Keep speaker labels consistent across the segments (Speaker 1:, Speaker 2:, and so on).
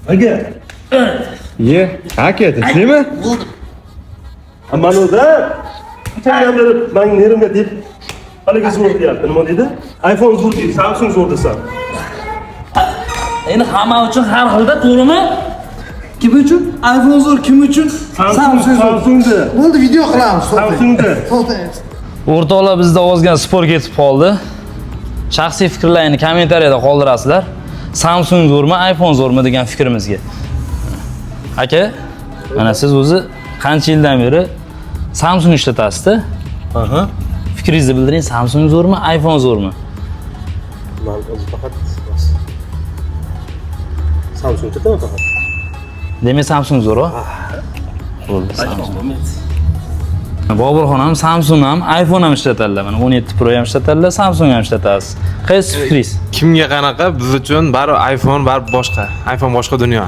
Speaker 1: Aka.
Speaker 2: Ye, aka, tinchlikmi?
Speaker 1: Amanoda. Qachondir men nerimga deb haligi zo'r deyapti. Nima dedi? iPhone zo'r deydi, Samsung zo'r desa.
Speaker 3: Endi hamma uchun har xilda, to'g'rimi?
Speaker 4: Kim uchun? iPhone zo'r, kim uchun?
Speaker 1: Samsungda.
Speaker 4: Bo'ldi, video qilamiz.
Speaker 1: Samsungda.
Speaker 3: O'rtoqlar, bizda ozgina spor ketib qoldi. Shaxsiy fikrlaringizni kommentariyada qoldirasizlar. Samsung zo'rmi, iPhone zo'rmi degan fikrimizga. Aka, mana siz o'zi qancha yildan beri Samsung ishlatasiz-da?
Speaker 1: Aha.
Speaker 3: Fikringizni bildiring, Samsung zo'rmi, iPhone zo'rmi?
Speaker 1: Men o'zi faqat Samsung ishlataman faqat.
Speaker 3: Demak, Samsung zo'r-a? Bo'ldi, Samsung. Boburxon ham Samsung ham iPhone ham ishlatadilar. Mana 17 Pro ham ishlatadilar, Samsung ham ishlatasiz. Qaysi fikringiz?
Speaker 2: Kimga qanaqa, biz uchun bari iPhone, bari boshqa. iPhone boshqa dunyo.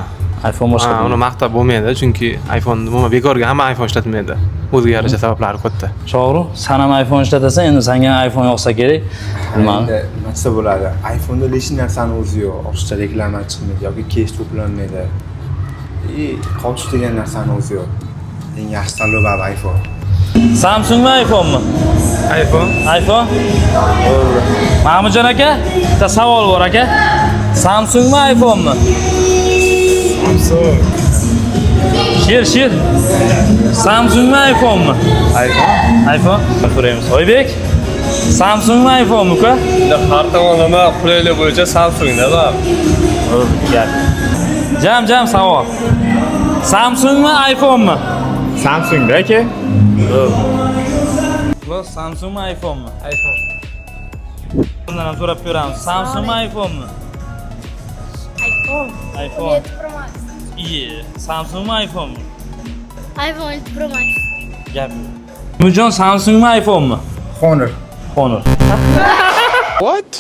Speaker 3: iPhone boshqa.
Speaker 2: Uni maqtab bo'lmaydi, chunki iPhone umuman bekorga hamma iPhone ishlatmaydi. O'ziga yarasha sabablari katta.
Speaker 3: Sho'g'ri, sen ham iPhone ishlatasan, endi senga iPhone yoqsa kerak. Bilmadim.
Speaker 5: Nima bo'ladi? iPhone'da hech narsani o'zi yo'q. Ortiqcha reklama chiqmaydi yoki kesh to'planmaydi. Qolchiq degan narsani o'zi yo'q. Eng yaxshi tanlov bari iPhone.
Speaker 3: Samsungmi, iPhonemi?
Speaker 2: iPhone.
Speaker 3: iPhone? Mahmudjon aka, bitta savol bor aka. Samsungmi, iPhonemi?
Speaker 2: Samsung.
Speaker 3: Shir. Samsungmi, iPhonemi? iPhone. Ko'ramiz. Oybek. Samsungmi, iPhonemi uka?
Speaker 6: Har tomonlama qulaylik bo'yicha Samsungda bor.
Speaker 3: Gap. Jam savol. Samsungmi, iPhonemi?
Speaker 2: Samsungda aka.
Speaker 3: Plus Samsungmi, iPhonemi?
Speaker 6: iPhone.
Speaker 3: Bundan ham so'rab ko'ramiz. Samsungmi, iPhonemi? iPhone.
Speaker 7: Pro Max.
Speaker 3: Samsungmi, iPhonemi?
Speaker 7: iPhone Pro Max.
Speaker 3: Gap. Mujon Samsungmi, iPhonemi?
Speaker 4: Honor.
Speaker 3: Honor.
Speaker 2: What?